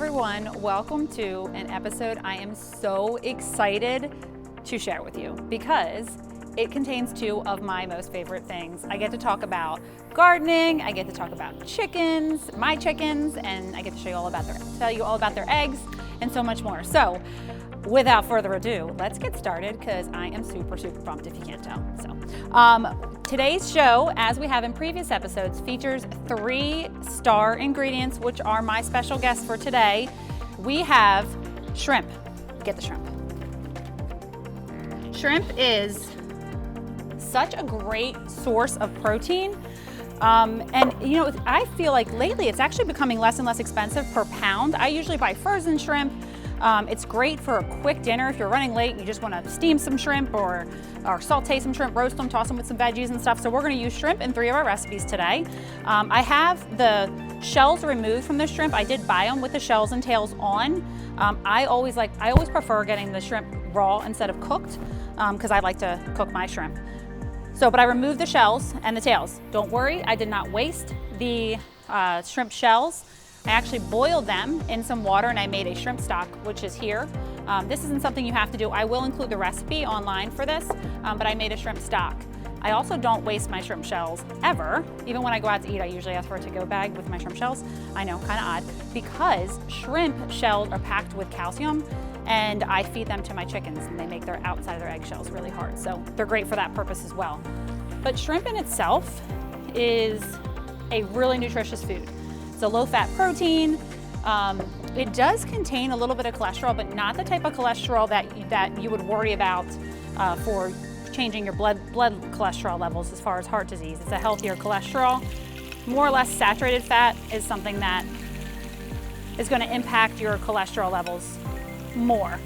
everyone, welcome to an episode I am so excited to share with you because it contains two of my most favorite things. I get to talk about gardening, I get to talk about chickens, my chickens, and I get to tell you all about their eggs and so much more. So without further ado, let's get started because I am super pumped if you can't tell. Today's show, as we have in previous episodes, features 3-star ingredients, which are my special guests for today. We have shrimp. Get the shrimp. Shrimp is such a great source of protein. And you know, I feel like lately it's actually becoming less and less expensive per pound. I usually buy frozen shrimp. It's great for a quick dinner if you're running late and you just want to steam some shrimp or saute some shrimp, roast them, toss them with some veggies and stuff. So we're going to use shrimp in 3 of our recipes today. I have the shells removed from the shrimp. I did buy them with the shells and tails on. I always prefer getting the shrimp raw instead of cooked because I like to cook my shrimp. But I removed the shells and the tails. Don't worry, I did not waste the shrimp shells. I actually boiled them in some water and I made a shrimp stock, which is here. This isn't something you have to do. I will include the recipe online for this, but I made a shrimp stock. I also don't waste my shrimp shells ever. Even when I go out to eat, I usually ask for a to-go bag with my shrimp shells. I know, kind of odd, because shrimp shells are packed with calcium and I feed them to my chickens and they make their outside of their eggshells really hard. So they're great for that purpose as well. But shrimp in itself is a really nutritious food. It's a low-fat protein. It does contain a little bit of cholesterol, but not the type of cholesterol that you would worry about for changing your blood cholesterol levels as far as heart disease. It's a healthier cholesterol. More or less saturated fat is something that is going to impact your cholesterol levels more.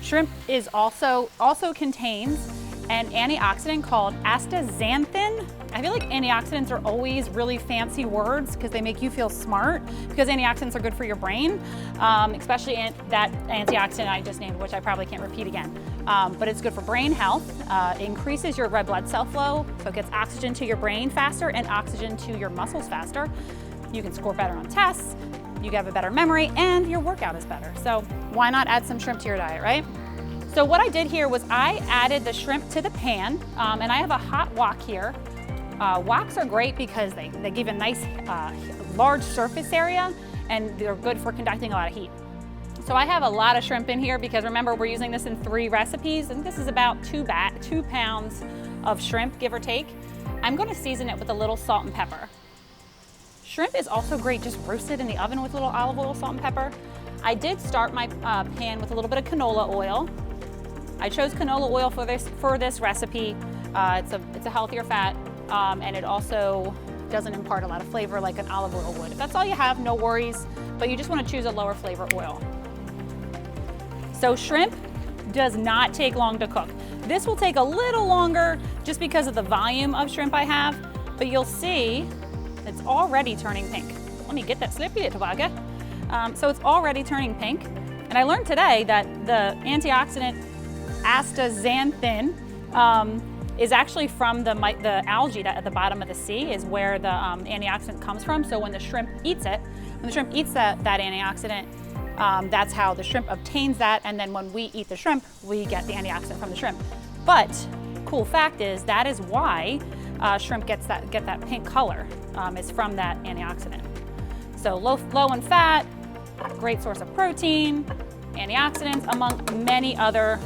Shrimp is also contains an antioxidant called astaxanthin. I feel like antioxidants are always really fancy words because they make you feel smart because antioxidants are good for your brain, especially that antioxidant I just named, which I probably can't repeat again. But it's good for brain health. It increases your red blood cell flow, so it gets oxygen to your brain faster and oxygen to your muscles faster. You can score better on tests, you have a better memory, and your workout is better. So why not add some shrimp to your diet, right? So what I did here was I added the shrimp to the pan, and I have a hot wok here. Woks are great because they give a nice large surface area and they're good for conducting a lot of heat. So I have a lot of shrimp in here because remember we're using this in 3 recipes and this is about 2 pounds of shrimp, give or take. I'm going to season it with a little salt and pepper. Shrimp is also great just roasted in the oven with a little olive oil, salt and pepper. I did start my pan with a little bit of canola oil. I chose canola oil for this recipe. It's a healthier fat. And it also doesn't impart a lot of flavor like an olive oil would. If that's all you have, no worries, but you just want to choose a lower flavor oil. So shrimp does not take long to cook. This will take a little longer just because of the volume of shrimp I have, but you'll see it's already turning pink. Let me get that slippy little bugger. So it's already turning pink. And I learned today that the antioxidant astaxanthin is actually from the algae that at the bottom of the sea is where the antioxidant comes from. So when the shrimp eats that antioxidant, that's how the shrimp obtains that. And then when we eat the shrimp, we get the antioxidant from the shrimp. But cool fact is that is why shrimp get that pink color is from that antioxidant. So low in fat, great source of protein, antioxidants, among many other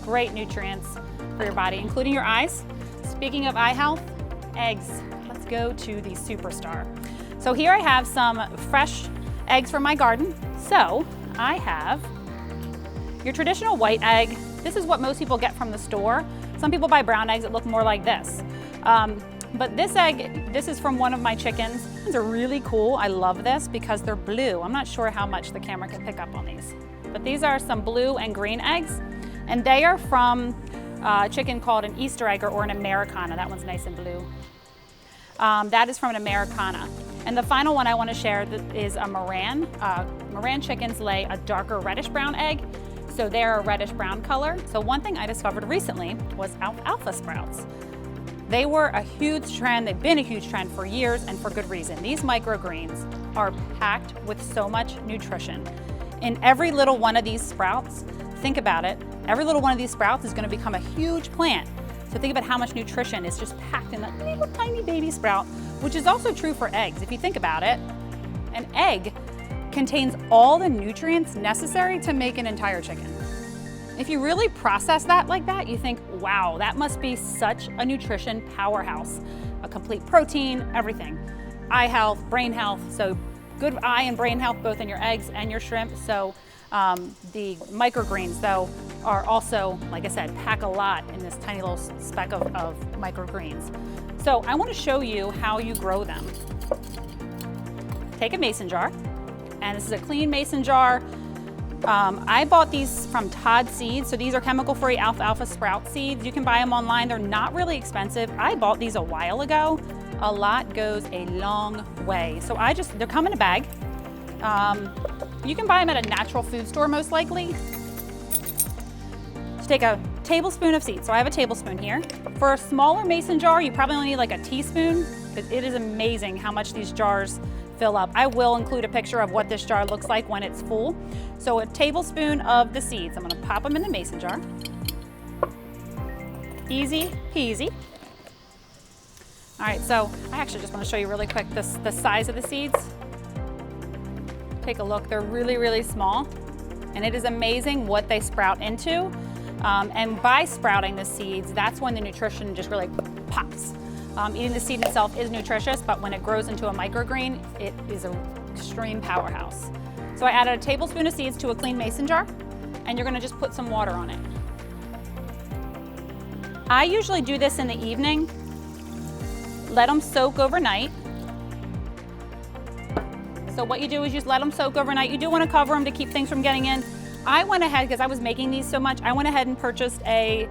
great nutrients for your body, including your eyes. Speaking of eye health, eggs. Let's go to the superstar. So here I have some fresh eggs from my garden. So I have your traditional white egg. This is what most people get from the store. Some people buy brown eggs that look more like this. But this egg, this is from one of my chickens. These are really cool. I love this because they're blue. I'm not sure how much the camera can pick up on these. But these are some blue and green eggs. And they are from a chicken called an Easter egg or an Americana. That one's nice and blue. That is from an Americana. And the final one I want to share is a Moran. Moran chickens lay a darker reddish brown egg, so they're a reddish brown color. So one thing I discovered recently was alfalfa sprouts. They were a huge trend. They've been a huge trend for years and for good reason. These microgreens are packed with so much nutrition. in every little one of these sprouts, think about it, every little one of these sprouts is gonna become a huge plant. So think about how much nutrition is just packed in that little tiny baby sprout, which is also true for eggs. If you think about it, an egg contains all the nutrients necessary to make an entire chicken. If you really process that like that, you think, wow, that must be such a nutrition powerhouse. A complete protein, everything. Eye health, brain health, so good eye and brain health both in your eggs and your shrimp. So the microgreens though are also, like I said, pack a lot in this tiny little speck of microgreens. So I want to show you how you grow them. Take a mason jar, and this is a clean mason jar. I bought these from Todd Seeds, so these are chemical-free alfalfa sprout seeds. You can buy them online. They're not really expensive. I bought these a while ago. A lot goes a long way. So they come in a bag. You can buy them at a natural food store most likely. Just take a tablespoon of seeds. So I have a tablespoon here. For a smaller mason jar, you probably only need like a teaspoon, because it is amazing how much these jars fill up. I will include a picture of what this jar looks like when it's full. So a tablespoon of the seeds. I'm gonna pop them in the mason jar. Easy peasy. All right, so I actually just wanna show you really quick the size of the seeds. Take a look, they're really, really small. And it is amazing what they sprout into. And by sprouting the seeds, that's when the nutrition just really pops. Eating the seed itself is nutritious, but when it grows into a microgreen, it is an extreme powerhouse. So I added a tablespoon of seeds to a clean mason jar, and you're gonna just put some water on it. I usually do this in the evening. Let them soak overnight. So what you do is you just let them soak overnight. You do wanna cover them to keep things from getting in. I went ahead, because I was making these so much, I went ahead and purchased a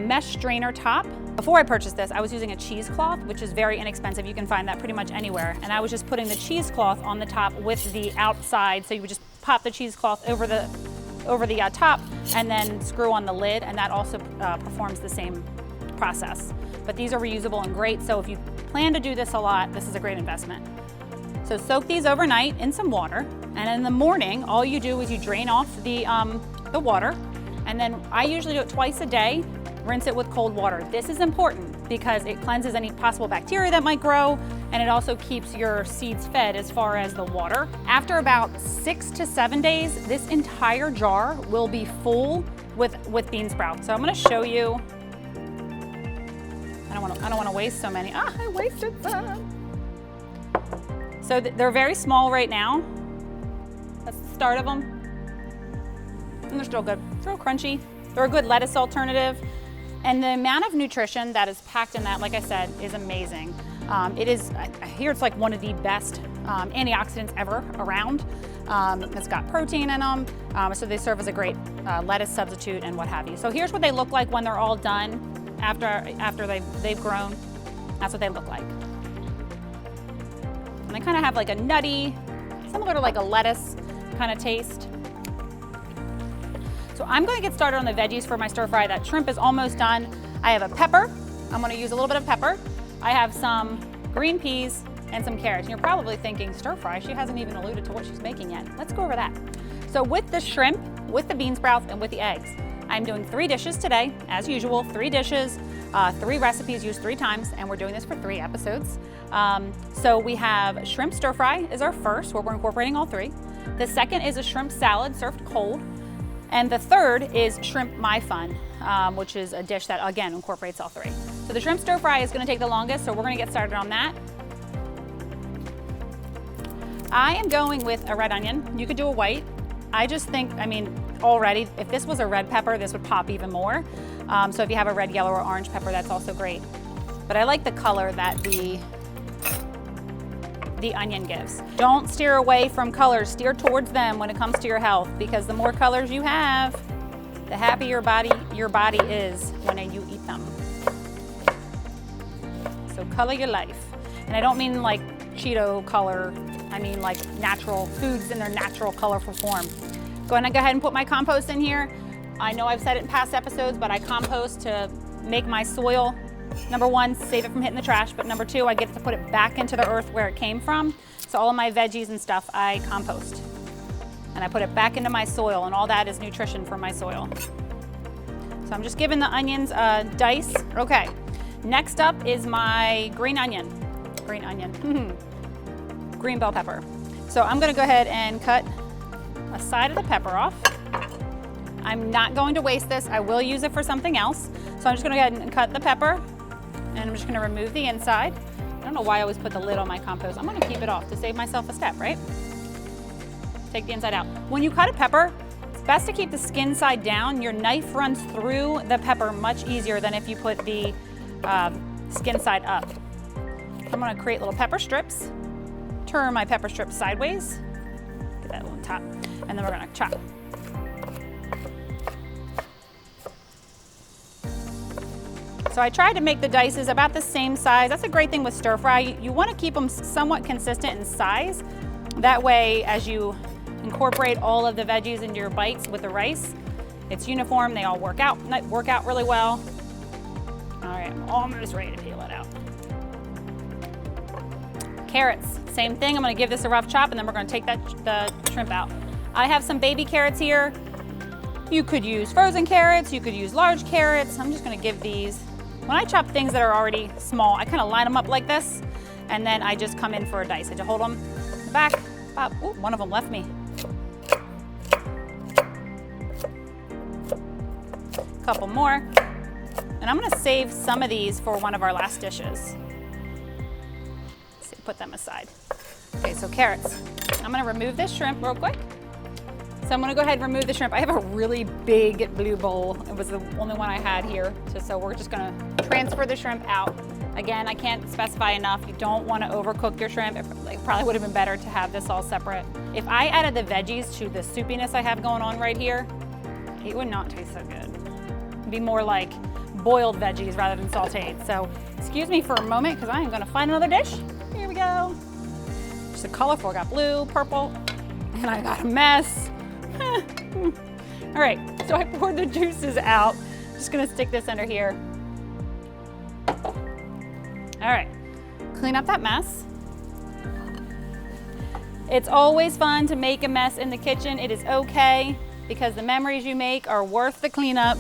mesh strainer top. Before I purchased this, I was using a cheesecloth, which is very inexpensive. You can find that pretty much anywhere. And I was just putting the cheesecloth on the top with the outside. So you would just pop the cheesecloth over the top and then screw on the lid. And that also performs the same process. But these are reusable and great. So if you plan to do this a lot, this is a great investment. So soak these overnight in some water. And in the morning, all you do is you drain off the water. And then I usually do it twice a day. Rinse it with cold water. This is important because it cleanses any possible bacteria that might grow, and it also keeps your seeds fed as far as the water. After about 6 to 7 days, this entire jar will be full with bean sprouts. So I'm gonna show you. I don't wanna waste so many. I wasted some. So they're very small right now. That's the start of them. And they're still good. Still crunchy. They're a good lettuce alternative. And the amount of nutrition that is packed in that, like I said, is amazing. I hear it's like one of the best antioxidants ever around. It's got protein in them, so they serve as a great lettuce substitute and what have you. So here's what they look like when they're all done after they've grown. That's what they look like. And they kind of have like a nutty, similar to like a lettuce kind of taste. So I'm going to get started on the veggies for my stir fry. That shrimp is almost done. I have a pepper. I'm going to use a little bit of pepper. I have some green peas and some carrots. And you're probably thinking, stir fry? She hasn't even alluded to what she's making yet. Let's go over that. So with the shrimp, with the bean sprouts, and with the eggs, I'm doing 3 dishes today. As usual, 3 dishes, 3 recipes used 3 times, and we're doing this for 3 episodes. So we have shrimp stir fry is our first, where we're incorporating all 3. The second is a shrimp salad served cold. And the third is shrimp Mei Fun, which is a dish that, again, incorporates all 3. So the shrimp stir fry is gonna take the longest, so we're gonna get started on that. I am going with a red onion. You could do a white. I just think, already, if this was a red pepper, this would pop even more. So if you have a red, yellow, or orange pepper, that's also great. But I like the color that the onion gives. Don't steer away from colors, steer towards them when it comes to your health, because the more colors you have, the happier your body is when you eat them. So color your life. And I don't mean like Cheeto color, I mean like natural foods in their natural colorful form. Go ahead and put my compost in here. I know I've said it in past episodes, but I compost to make my soil, number 1, save it from hitting the trash, but number 2, I get to put it back into the earth where it came from. So all of my veggies and stuff, I compost. and I put it back into my soil, and all that is nutrition for my soil. So I'm just giving the onions a dice. Okay, next up is my green onion. Green bell pepper. So I'm gonna go ahead and cut a side of the pepper off. I'm not going to waste this. I will use it for something else. So I'm just gonna go ahead and cut the pepper, and I'm just gonna remove the inside. I don't know why I always put the lid on my compost. I'm gonna keep it off to save myself a step, right? Take the inside out. When you cut a pepper, it's best to keep the skin side down. Your knife runs through the pepper much easier than if you put the skin side up. I'm gonna create little pepper strips, turn my pepper strips sideways, get that on top, and then we're gonna chop. So I tried to make the dices about the same size. That's a great thing with stir fry. You wanna keep them somewhat consistent in size. That way, as you incorporate all of the veggies into your bites with the rice, it's uniform, they all work out really well. All right, I'm almost ready to peel it out. Carrots, same thing. I'm gonna give this a rough chop, and then we're gonna take the shrimp out. I have some baby carrots here. You could use frozen carrots, you could use large carrots. I'm just gonna give these, when I chop things that are already small, I kind of line them up like this, and then I just come in for a dice. I just hold them in the back, pop. Ooh, one of them left me. Couple more, and I'm gonna save some of these for one of our last dishes. So put them aside. Okay, so carrots. I'm gonna remove this shrimp real quick. So I'm gonna go ahead and remove the shrimp. I have a really big blue bowl. It was the only one I had here. So we're just gonna transfer the shrimp out. Again, I can't specify enough. You don't wanna overcook your shrimp. It probably would have been better to have this all separate. If I added the veggies to the soupiness I have going on right here, it would not taste so good. It'd be more like boiled veggies rather than sauteed. So excuse me for a moment, because I am gonna find another dish. Here we go. Just a colorful, I got blue, purple, and I got a mess. All right, so I poured the juices out. Just gonna stick this under here. All right, clean up that mess. It's always fun to make a mess in the kitchen. It is okay, because the memories you make are worth the cleanup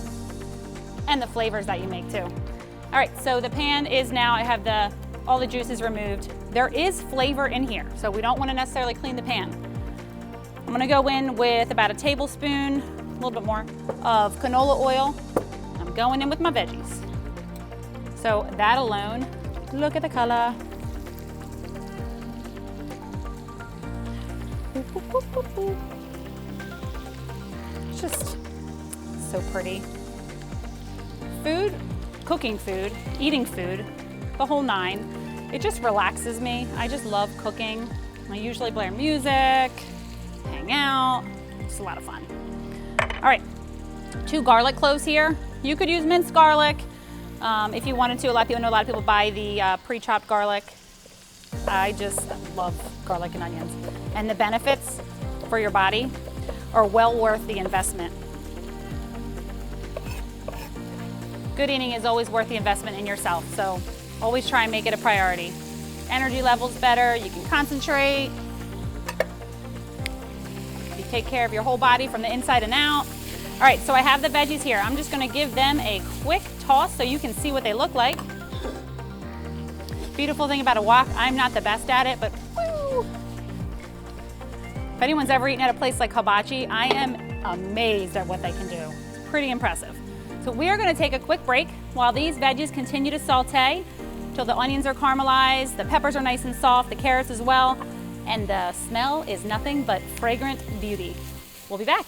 and the flavors that you make too. All right, so the pan is now, I have all the juices removed. There is flavor in here, so we don't wanna necessarily clean the pan. I'm gonna go in with about a tablespoon, a little bit more, of canola oil. I'm going in with my veggies. So that alone, look at the color. It's just so pretty. Food, cooking food, eating food, the whole nine. It just relaxes me. I just love cooking. I usually play music, hang out. It's a lot of fun. All right, 2 garlic cloves here. You could use minced garlic if you wanted to. A lot of people buy the pre-chopped garlic. I just love garlic and onions. And the benefits for your body are well worth the investment. Good eating is always worth the investment in yourself, so always try and make it a priority. Energy levels better, you can concentrate. You take care of your whole body from the inside and out. All right, so I have the veggies here. I'm just gonna give them a quick toss so you can see what they look like. Beautiful thing about a wok, I'm not the best at it, but woo! If anyone's ever eaten at a place like Hibachi, I am amazed at what they can do. It's pretty impressive. So we are gonna take a quick break while these veggies continue to saute till the onions are caramelized, the peppers are nice and soft, the carrots as well, and the smell is nothing but fragrant beauty. We'll be back.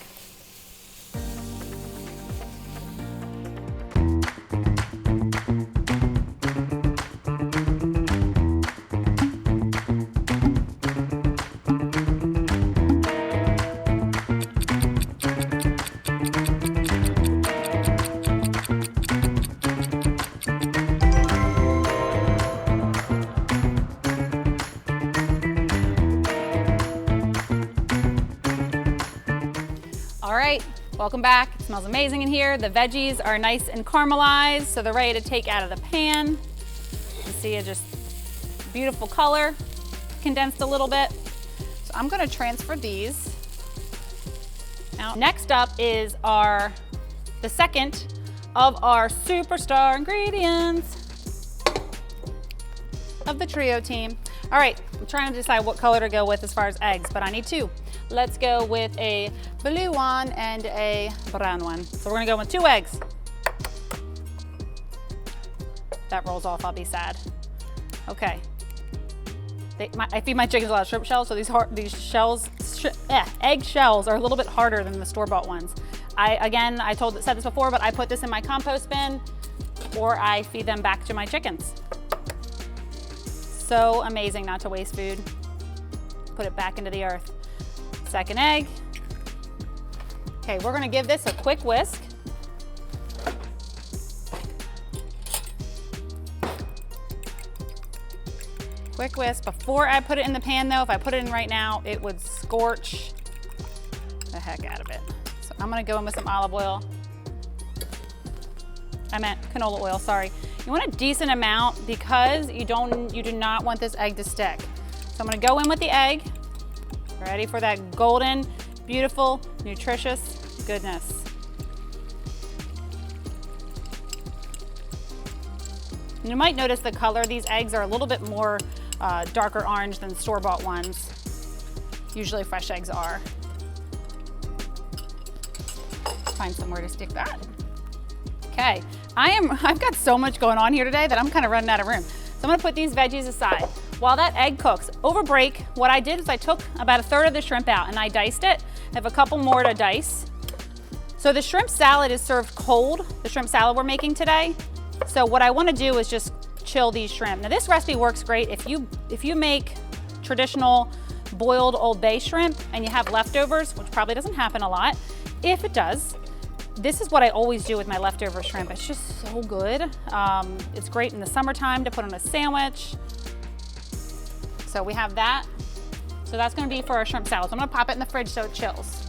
All right, welcome back. It smells amazing in here. The veggies are nice and caramelized, so they're ready to take out of the pan. You can see it just beautiful color, condensed a little bit. So I'm gonna transfer these out. Next up is the second of our superstar ingredients of the trio team. All right, I'm trying to decide what color to go with as far as eggs, but I need two. Let's go with a blue one and a brown one. So we're gonna go with 2 eggs. If that rolls off, I'll be sad. Okay. I feed my chickens a lot of shrimp shells, so these shells, egg shells are a little bit harder than the store-bought ones. I said this before, but I put this in my compost bin or I feed them back to my chickens. So amazing not to waste food. Put it back into the earth. Second egg. Okay, we're gonna give this a quick whisk. Quick whisk. Before I put it in the pan though, if I put it in right now, it would scorch the heck out of it. So I'm gonna go in with some olive oil. I meant canola oil, sorry. You want a decent amount because you do not want this egg to stick. So I'm gonna go in with the egg. Ready for that golden, beautiful, nutritious goodness. And you might notice the color. These eggs are a little bit more darker orange than store-bought ones. Usually fresh eggs are. Find somewhere to stick that. Okay, I've got so much going on here today that I'm kind of running out of room. So I'm gonna put these veggies aside. While that egg cooks, over break, what I did is I took about 1/3 of the shrimp out and I diced it. I have a couple more to dice. So the shrimp salad is served cold, the shrimp salad we're making today. So what I wanna do is just chill these shrimp. Now this recipe works great if you make traditional boiled Old Bay shrimp and you have leftovers, which probably doesn't happen a lot. If it does, this is what I always do with my leftover shrimp. It's just so good. It's great in the summertime to put on a sandwich. So we have that. So that's gonna be for our shrimp salad. So I'm gonna pop it in the fridge so it chills.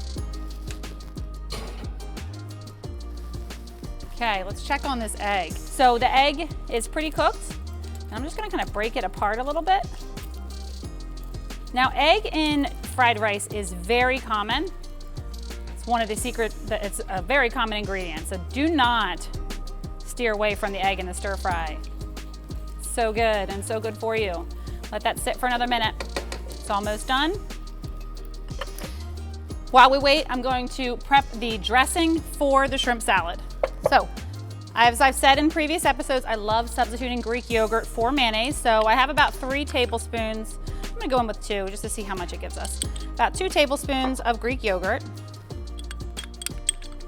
Okay, let's check on this egg. So the egg is pretty cooked. And I'm just gonna kind of break it apart a little bit. Now, egg in fried rice is very common. It's one of the it's a very common ingredient. So do not steer away from the egg in the stir fry. So good and so good for you. Let that sit for another minute. It's almost done. While we wait, I'm going to prep the dressing for the shrimp salad. So, as I've said in previous episodes, I love substituting Greek yogurt for mayonnaise. So I have about 3 tablespoons. I'm gonna go in with 2 just to see how much it gives us. About 2 tablespoons of Greek yogurt.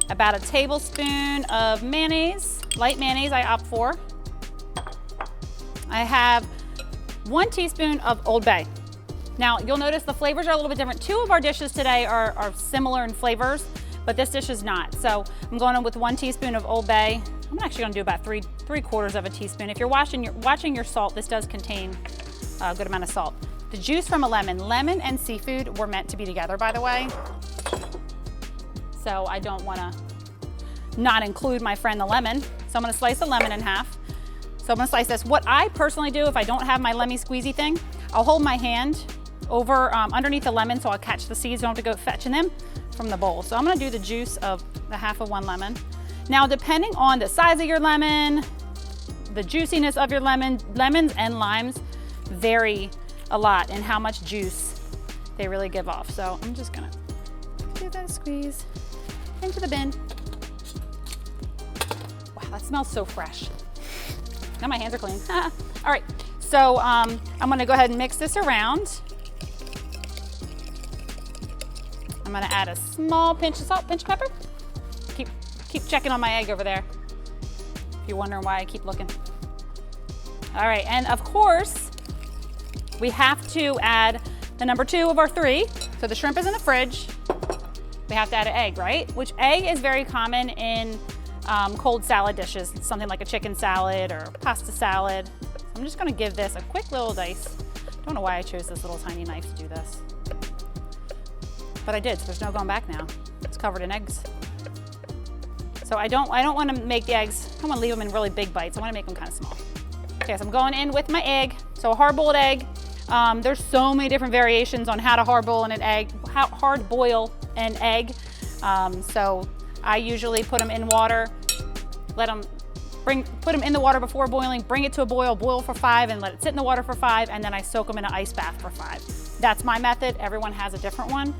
About 1 tablespoon of mayonnaise, light mayonnaise I opt for. I have 1 teaspoon of Old Bay. Now you'll notice the flavors are a little bit different. 2 of our dishes today are similar in flavors, but this dish is not. So I'm going in with 1 teaspoon of Old Bay. I'm actually gonna do about 3/4 of a teaspoon. If you're watching your salt, this does contain a good amount of salt. The juice from a lemon. Lemon and seafood were meant to be together, by the way. So I don't wanna not include my friend the lemon. So I'm gonna slice the lemon in half. So I'm gonna slice this. What I personally do if I don't have my lemmy squeezy thing, I'll hold my hand over underneath the lemon so I'll catch the seeds. I don't have to go fetching them from the bowl. So I'm gonna do the juice of the half of 1 lemon. Now, depending on the size of your lemon, the juiciness of your lemon, lemons and limes vary a lot in how much juice they really give off. So I'm just gonna do that squeeze into the bin. Wow, that smells so fresh. Now my hands are clean. All right, so I'm gonna go ahead and mix this around. I'm gonna add a small pinch of salt, pinch of pepper. Keep checking on my egg over there, if you're wondering why I keep looking. All right, and of course, we have to add the number 2 of our 3. So the shrimp is in the fridge. We have to add an egg, right? Which egg is very common in cold salad dishes, something like a chicken salad or pasta salad. So I'm just gonna give this a quick little dice. Don't know why I chose this little tiny knife to do this. But I did, so there's no going back now. It's covered in eggs. So I don't want to make the eggs, I don't want to leave them in really big bites. I want to make them kind of small. Okay, so I'm going in with my egg. So a hard-boiled egg. There's so many different variations on how to hard boil an egg. So I usually put them in water, put them in the water before boiling, bring it to a boil for 5 and let it sit in the water for 5, and then I soak them in an ice bath for 5. That's my method. Everyone has a different one.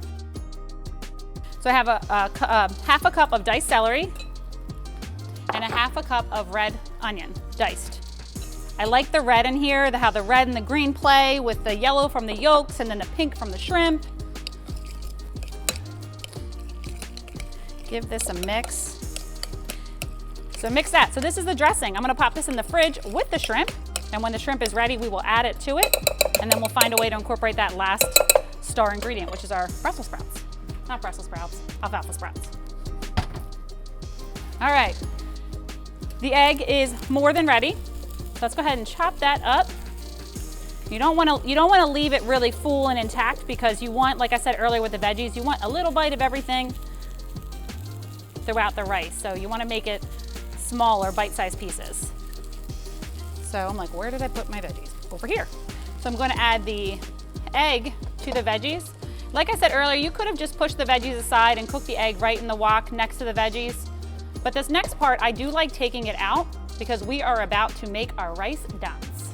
So I have a half a cup of diced celery and a half a cup of red onion, diced. I like the red in here, how the red and the green play with the yellow from the yolks and then the pink from the shrimp. Give this a mix. So mix that. So this is the dressing. I'm gonna pop this in the fridge with the shrimp, and when the shrimp is ready, we will add it to it, and then we'll find a way to incorporate that last star ingredient, which is our Brussels sprouts. Not Brussels sprouts, alfalfa sprouts. All right, the egg is more than ready. So let's go ahead and chop that up. You don't want to leave it really full and intact, because you want, like I said earlier with the veggies, you want a little bite of everything throughout the rice. So you want to make it smaller bite-sized pieces. So I'm like, where did I put my veggies? Over here. So I'm going to add the egg to the veggies. Like I said earlier, you could have just pushed the veggies aside and cooked the egg right in the wok next to the veggies. But this next part, I do like taking it out, because we are about to make our rice dance.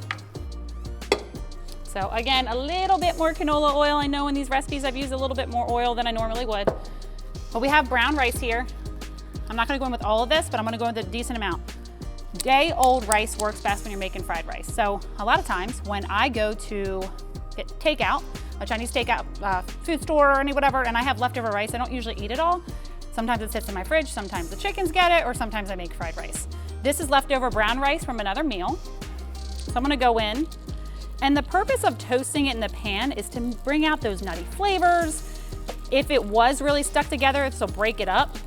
So again, a little bit more canola oil. I know in these recipes I've used a little bit more oil than I normally would. But we have brown rice here. I'm not gonna go in with all of this, but I'm gonna go in with a decent amount. Day-old rice works best when you're making fried rice. So a lot of times when I go to get takeout, a Chinese takeout food store or any whatever, and I have leftover rice, I don't usually eat it all. Sometimes it sits in my fridge, sometimes the chickens get it, or sometimes I make fried rice. This is leftover brown rice from another meal. So I'm gonna go in, and the purpose of toasting it in the pan is to bring out those nutty flavors. If it was really stuck together, this will break it up.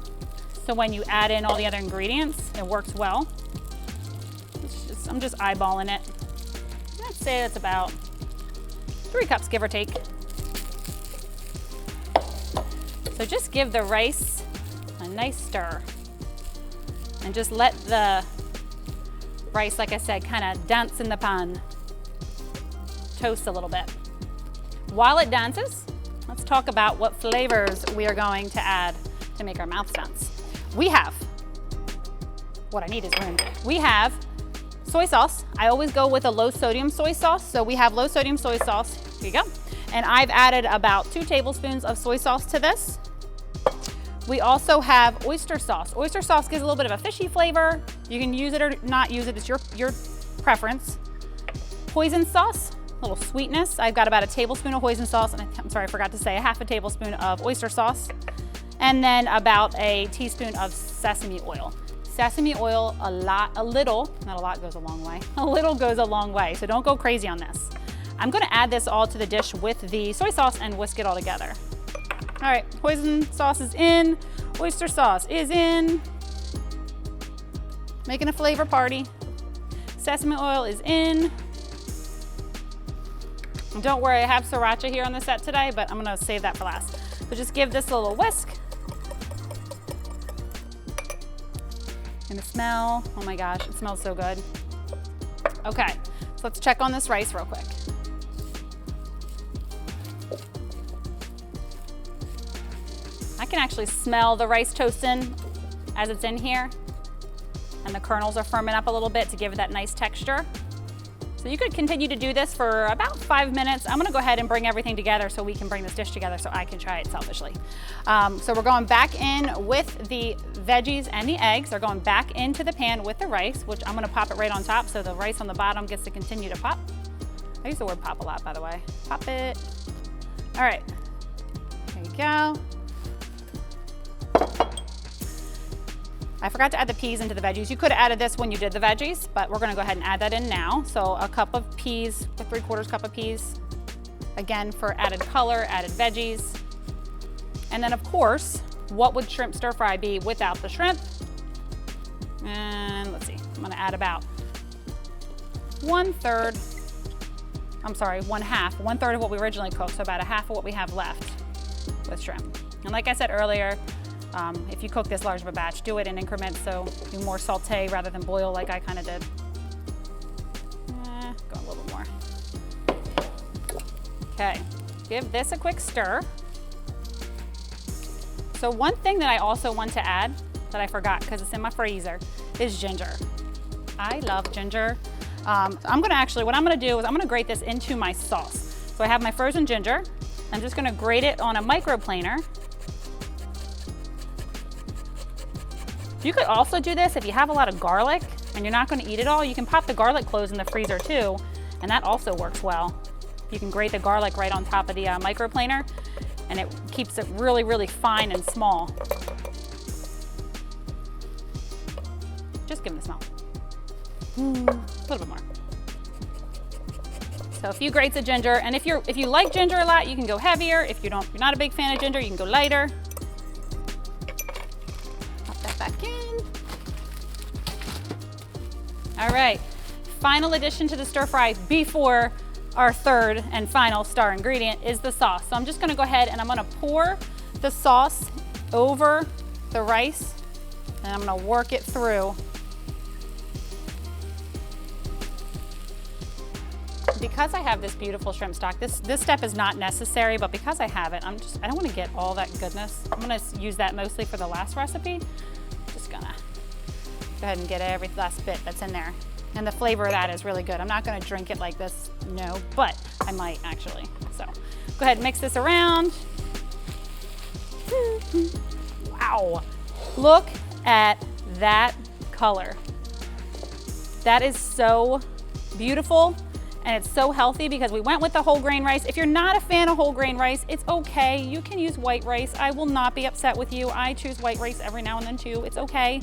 So when you add in all the other ingredients, it works well. I'm just eyeballing it. I'd say that's about 3 cups, give or take. So just give the rice a nice stir. And just let the rice, like I said, kind of dance in the pan. Toast a little bit. While it dances, let's talk about what flavors we are going to add to make our mouth dance. We have, what I need is room. We have soy sauce. I always go with a low sodium soy sauce. So we have low sodium soy sauce. Here you go. And I've added about 2 tablespoons of soy sauce to this. We also have oyster sauce. Oyster sauce gives a little bit of a fishy flavor. You can use it or not use it, it's your preference. Hoisin sauce, a little sweetness. I've got about a tablespoon of hoisin sauce, and I'm sorry, I forgot to say a half a tablespoon of oyster sauce. And then about a teaspoon of sesame oil. Sesame oil, a little, not a lot goes a long way. A little goes a long way, so don't go crazy on this. I'm gonna add this all to the dish with the soy sauce and whisk it all together. All right, hoisin sauce is in, oyster sauce is in. Making a flavor party. Sesame oil is in. And don't worry, I have sriracha here on the set today, but I'm gonna save that for last. So just give this a little whisk. And the smell, oh my gosh, it smells so good. Okay, so let's check on this rice real quick. I can actually smell the rice toasting as it's in here, and the kernels are firming up a little bit to give it that nice texture. So you could continue to do this for about 5 minutes. I'm gonna go ahead and bring everything together so we can bring this dish together so I can try it selfishly. So we're going back in with the veggies and the eggs. They're going back into the pan with the rice, which I'm gonna pop it right on top so the rice on the bottom gets to continue to pop. I use the word pop a lot, by the way. Pop it. All right, there you go. I forgot to add the peas into the veggies. You could have added this when you did the veggies, but we're gonna go ahead and add that in now. So a cup of peas, a 3/4 cup of peas. Again, for added color, added veggies. And then of course, what would shrimp stir fry be without the shrimp? And let's see, I'm gonna add about 1/3, I'm sorry, 1/2 of what we originally cooked, so about a half of what we have left with shrimp. And like I said earlier, if you cook this large of a batch, do it in increments, so do more saute rather than boil like I kind of did. Go a little more. Okay, give this a quick stir. So one thing that I also want to add that I forgot because it's in my freezer is ginger. I love ginger. What I'm gonna do is I'm gonna grate this into my sauce. So I have my frozen ginger. I'm just gonna grate it on a microplaner. You could also do this if you have a lot of garlic and you're not gonna eat it all. You can pop the garlic cloves in the freezer too, and that also works well. You can grate the garlic right on top of the microplaner, and it keeps it really, really fine and small. Just give them a smell. A little bit more. So a few grates of ginger, and if you like ginger a lot, you can go heavier. If you're not a big fan of ginger, you can go lighter. Pop that back in. All right, final addition to the stir fry before our third and final star ingredient is the sauce. So I'm just gonna go ahead and I'm gonna pour the sauce over the rice, and I'm gonna work it through. Because I have this beautiful shrimp stock, this step is not necessary, but because I have it, I don't want to get all that goodness. I'm going to use that mostly for the last recipe. Just gonna go ahead and get every last bit that's in there. And the flavor of that is really good. I'm not going to drink it like this, no, but I might actually. So go ahead and mix this around. Wow, look at that color. That is so beautiful. And it's so healthy because we went with the whole grain rice. If you're not a fan of whole grain rice, it's okay. You can use white rice. I will not be upset with you. I choose white rice every now and then too. It's okay.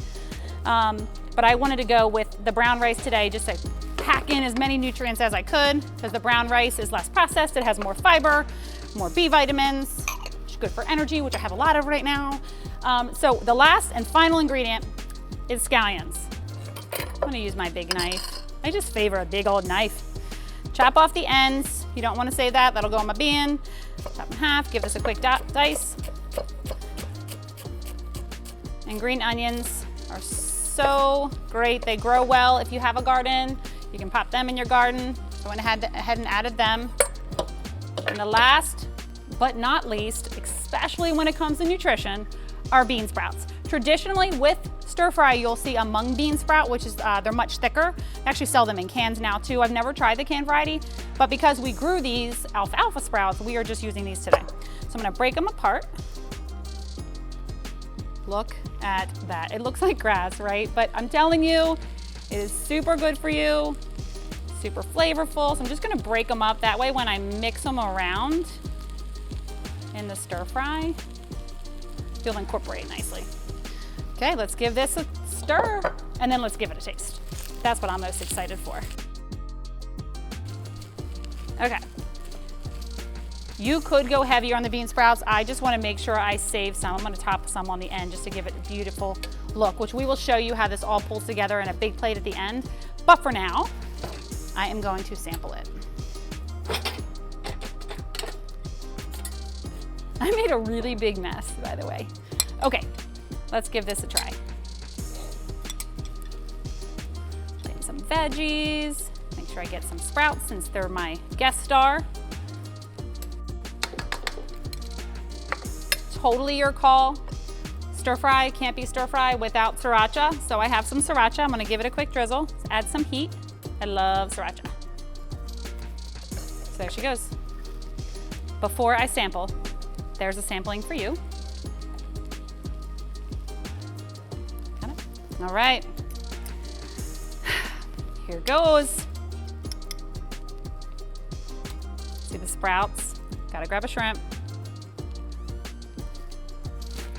But I wanted to go with the brown rice today just to pack in as many nutrients as I could, because the brown rice is less processed. It has more fiber, more B vitamins, which is good for energy, which I have a lot of right now. So the last and final ingredient is scallions. I'm gonna use my big knife. I just favor a big old knife. Chop off the ends. You don't want to save that. That'll go in my bin. Chop in half. Give this a quick dice. And green onions are so great. They grow well. If you have a garden, you can pop them in your garden. So I went ahead and added them. And the last but not least, especially when it comes to nutrition, are bean sprouts. Traditionally with stir fry, you'll see a mung bean sprout, which is, they're much thicker. They actually sell them in cans now too. I've never tried the canned variety, but because we grew these alfalfa sprouts, we are just using these today. So I'm gonna break them apart. Look at that. It looks like grass, right? But I'm telling you, it is super good for you, super flavorful. So I'm just gonna break them up. That way when I mix them around in the stir fry, they'll incorporate nicely. Okay, let's give this a stir, and then let's give it a taste. That's what I'm most excited for. Okay. You could go heavier on the bean sprouts. I just want to make sure I save some. I'm going to top some on the end just to give it a beautiful look, which we will show you how this all pulls together in a big plate at the end. But for now, I am going to sample it. I made a really big mess, by the way. Okay, let's give this a try. Put in some veggies. Make sure I get some sprouts since they're my guest star. Totally your call. Stir fry can't be stir fry without sriracha. So I have some sriracha. I'm gonna give it a quick drizzle. Let's add some heat. I love sriracha. So there she goes. Before I sample, there's a sampling for you. Got it? All right. Here goes. See the sprouts? Gotta grab a shrimp.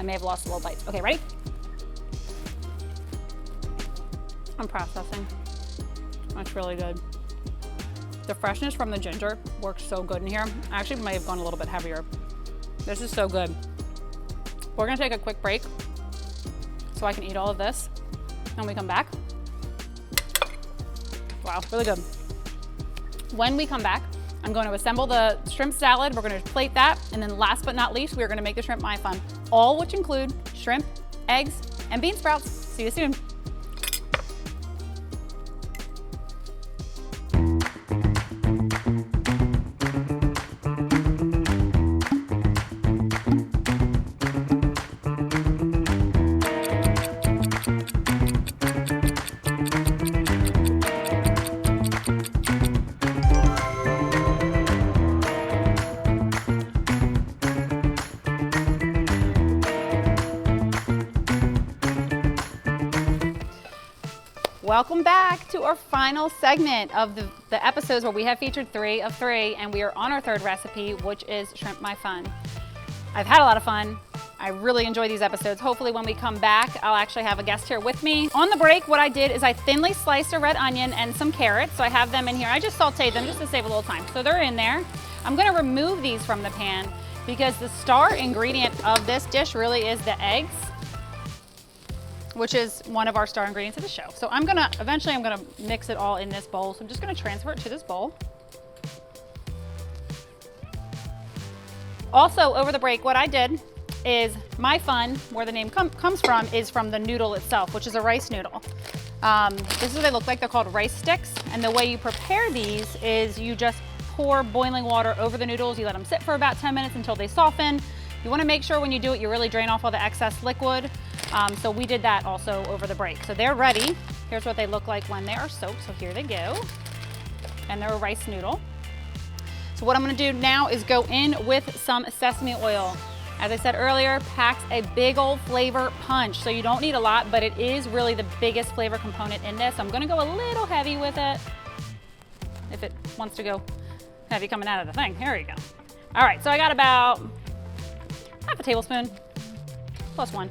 I may have lost a little bite. Okay, ready? I'm processing. That's really good. The freshness from the ginger works so good in here. I actually may have gone a little bit heavier. This is so good. We're gonna take a quick break so I can eat all of this. When we come back, wow, really good. When we come back, I'm going to assemble the shrimp salad. We're going to plate that. And then last but not least, we're going to make the shrimp Mei Fun, all which include shrimp, eggs, and bean sprouts. See you soon. Welcome back to our final segment of the episodes where we have featured 3 of 3, and we are on our 3rd recipe, which is shrimp Mei Fun. I've had a lot of fun. I really enjoy these episodes. Hopefully when we come back, I'll actually have a guest here with me. On the break, what I did is I thinly sliced a red onion and some carrots. So I have them in here. I just sauteed them just to save a little time. So they're in there. I'm gonna remove these from the pan because the star ingredient of this dish really is the eggs, which is one of our star ingredients of the show. So eventually I'm gonna mix it all in this bowl. So I'm just gonna transfer it to this bowl. Also, over the break, what I did is Mei Fun, where the name comes from, is from the noodle itself, which is a rice noodle. This is what they look like. They're called rice sticks. And the way you prepare these is you just pour boiling water over the noodles. You let them sit for about 10 minutes until they soften. You want to make sure when you do it, you really drain off all the excess liquid. So we did that also over the break. So they're ready. Here's what they look like when they are soaked. So here they go. And they're a rice noodle. So what I'm going to do now is go in with some sesame oil. As I said earlier, packs a big old flavor punch. So you don't need a lot, but it is really the biggest flavor component in this. I'm going to go a little heavy with it. If it wants to go heavy coming out of the thing. Here we go. All right, so I got about half a tablespoon plus 1.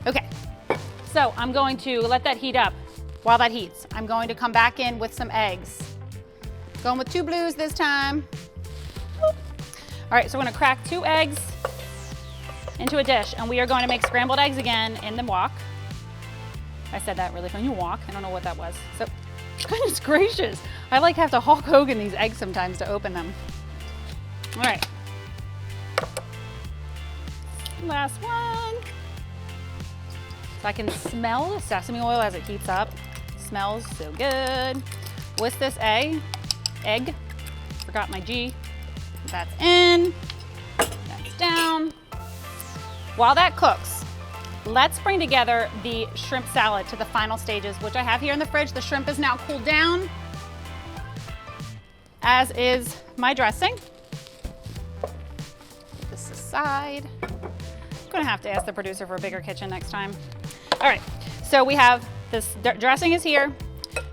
Okay, so I'm going to let that heat up. While that heats, I'm going to come back in with some eggs. Going with 2 blues this time. All right, so we're gonna crack 2 eggs into a dish, and we are going to make scrambled eggs again in the wok. I said that really funny, wok. I don't know what that was. So, goodness gracious. I like have to Hulk Hogan these eggs sometimes to open them. All right. Last one. So I can smell the sesame oil as it heats up. Smells so good. With this egg, forgot my G. That's in, that's down. While that cooks, let's bring together the shrimp salad to the final stages, which I have here in the fridge. The shrimp is now cooled down, as is my dressing. Put this aside. I'm gonna have to ask the producer for a bigger kitchen next time. All right, so we have this dressing is here,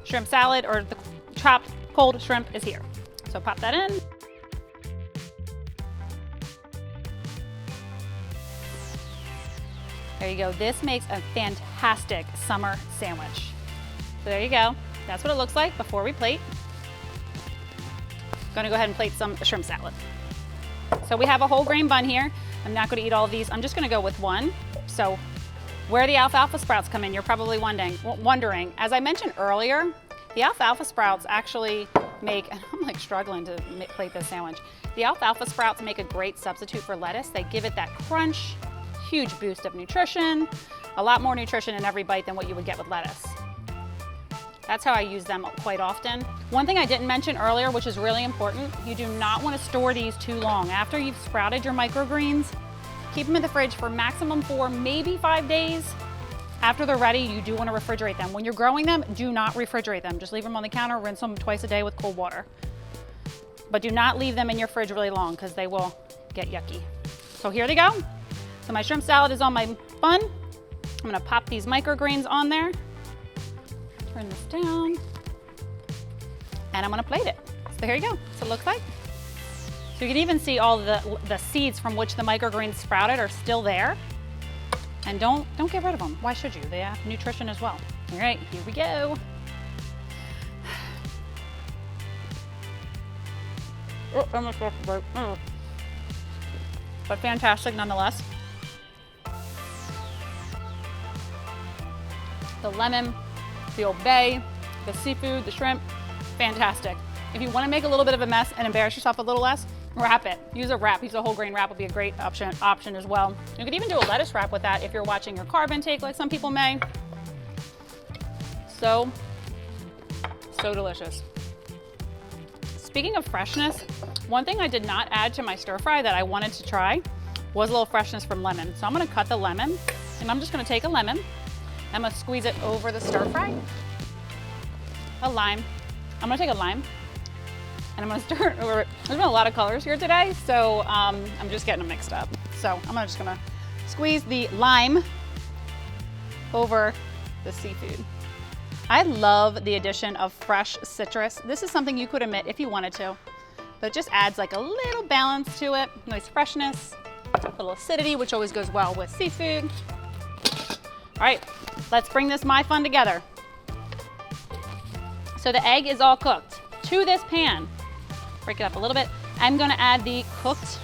shrimp salad or the chopped cold shrimp is here. So pop that in. There you go. This makes a fantastic summer sandwich. So there you go. That's what it looks like before we plate. Gonna go ahead and plate some shrimp salad. So we have a whole grain bun here. I'm not gonna eat all of these. I'm just gonna go with 1. So where the alfalfa sprouts come in, you're probably wondering. As I mentioned earlier, the alfalfa sprouts actually make, and I'm like struggling to plate this sandwich. The alfalfa sprouts make a great substitute for lettuce. They give it that crunch, huge boost of nutrition, a lot more nutrition in every bite than what you would get with lettuce. That's how I use them quite often. One thing I didn't mention earlier, which is really important, you do not want to store these too long. After you've sprouted your microgreens, keep them in the fridge for maximum 4, maybe 5 days. After they're ready, you do want to refrigerate them. When you're growing them, do not refrigerate them. Just leave them on the counter, rinse them twice a day with cold water. But do not leave them in your fridge really long because they will get yucky. So here they go. So my shrimp salad is on my bun. I'm gonna pop these microgreens on there. Turn this down. And I'm gonna plate it. So here you go. So it looks like. So you can even see all the seeds from which the microgreens sprouted are still there. And don't get rid of them. Why should you? They have nutrition as well. All right, here we go. Oh, I almost lost the break. Oh. But fantastic nonetheless. The lemon, the Old Bay, the seafood, the shrimp, fantastic. If you want to make a little bit of a mess and embarrass yourself a little less, wrap it. Use a wrap. Use a whole grain wrap would be a great option as well. You could even do a lettuce wrap with that if you're watching your carb intake like some people may. So delicious. Speaking of freshness, one thing I did not add to my stir fry that I wanted to try was a little freshness from lemon. So I'm gonna cut the lemon, and I'm just gonna take a lemon. I'm gonna squeeze it over the stir fry. A lime. I'm gonna take a lime, and I'm gonna stir it over. There's been a lot of colors here today, so I'm just getting them mixed up. So I'm just gonna squeeze the lime over the seafood. I love the addition of fresh citrus. This is something you could omit if you wanted to, but it just adds like a little balance to it. Nice freshness, a little acidity, which always goes well with seafood. All right, let's bring this Mei Fun together. So the egg is all cooked. To this pan, break it up a little bit, I'm gonna add the cooked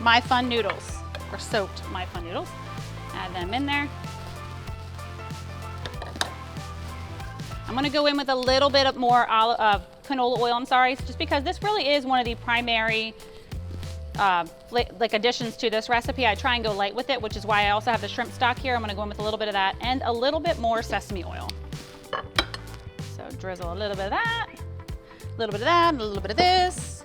Mei Fun noodles, or soaked Mei Fun noodles. Add them in there. I'm gonna go in with a little bit of more canola oil, just because this really is one of the primary like additions to this recipe. I try and go light with it, which is why I also have the shrimp stock here. I'm gonna go in with a little bit of that and a little bit more sesame oil. So drizzle a little bit of that, a little bit of that, and a little bit of this.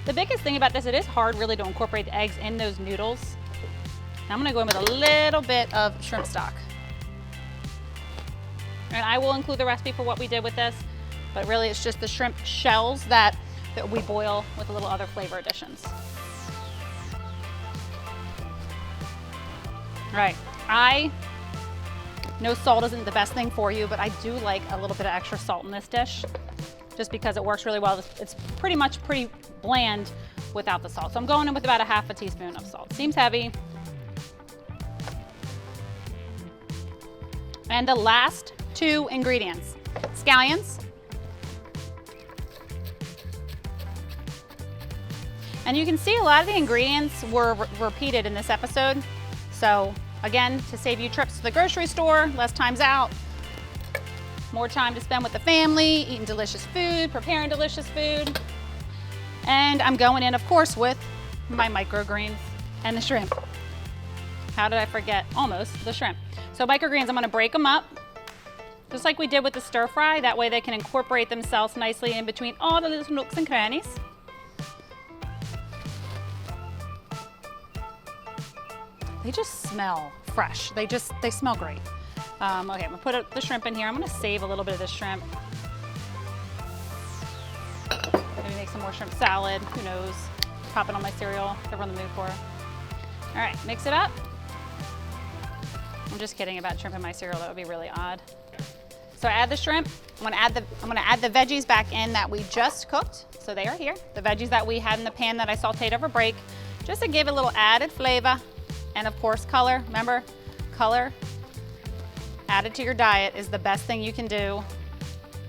The biggest thing about this, it is hard really to incorporate the eggs in those noodles. Now I'm gonna go in with a little bit of shrimp stock. And I will include the recipe for what we did with this, but really it's just the shrimp shells that we boil with a little other flavor additions. All right, I know salt isn't the best thing for you, but I do like a little bit of extra salt in this dish, just because it works really well. It's pretty bland without the salt. So I'm going in with about a half a teaspoon of salt. Seems heavy. And the last two ingredients, scallions. And you can see a lot of the ingredients were repeated in this episode. So again, to save you trips to the grocery store, less times out, more time to spend with the family, eating delicious food, preparing delicious food. And I'm going in, of course, with my microgreens and the shrimp. How did I forget? Almost the shrimp. So microgreens, I'm gonna break them up, just like we did with the stir fry. That way they can incorporate themselves nicely in between all the little nooks and crannies. They just smell fresh. They smell great. Okay, I'm gonna put the shrimp in here. I'm gonna save a little bit of this shrimp. Maybe make some more shrimp salad, who knows? Pop it on my cereal, whatever I'm in the mood for. All right, mix it up. I'm just kidding about shrimp in my cereal. That would be really odd. So I add the shrimp. I'm gonna add the veggies back in that we just cooked. So they are here. The veggies that we had in the pan that I sauteed over break, just to give a little added flavor. And of course, color. Remember, color added to your diet is the best thing you can do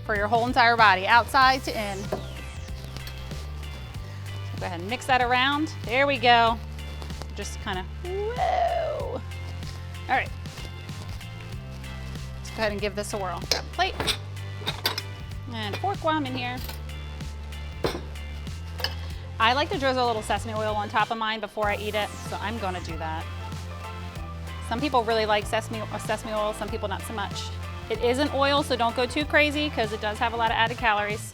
for your whole entire body, outside to in. So go ahead and mix that around. There we go. Just kind of, whoa. All right. Let's go ahead and give this a whirl. Grab a plate and a fork while I'm in here. I like to drizzle a little sesame oil on top of mine before I eat it, so I'm gonna do that. Some people really like sesame oil, some people not so much. It is an oil, so don't go too crazy because it does have a lot of added calories.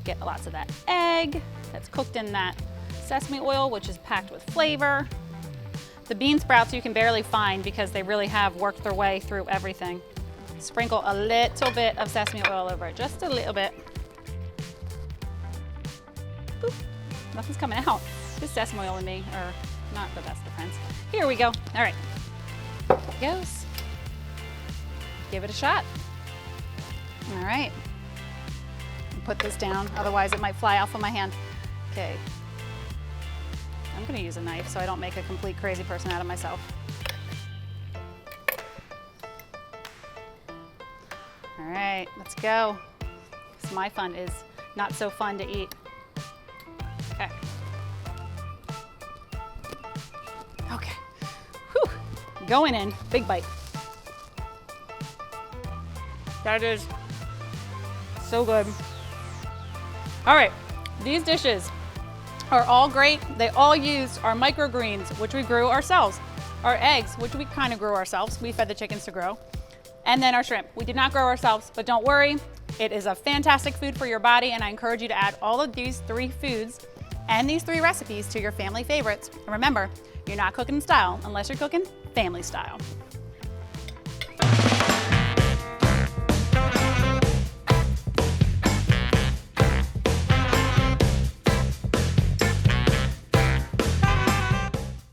Get lots of that egg that's cooked in that sesame oil, which is packed with flavor. The bean sprouts you can barely find because they really have worked their way through everything. Sprinkle a little bit of sesame oil over it, just a little bit. Boop. Nothing's coming out. This sesame oil and me are not the best of friends. Here we go. All right. There it goes. Give it a shot. All right. Put this down, otherwise it might fly off of my hand. Okay. I'm gonna use a knife so I don't make a complete crazy person out of myself. All right, let's go. This Mei Fun is not so fun to eat. Okay. Okay. Whew. Going in, big bite. That is so good. All right, these dishes are all great. They all use our microgreens, which we grew ourselves, our eggs, which we kind of grew ourselves. We fed the chickens to grow, and then our shrimp. We did not grow ourselves, but don't worry. It is a fantastic food for your body, and I encourage you to add all of these 3 foods and these 3 recipes to your family favorites. And remember, you're not cooking in style unless you're cooking family style.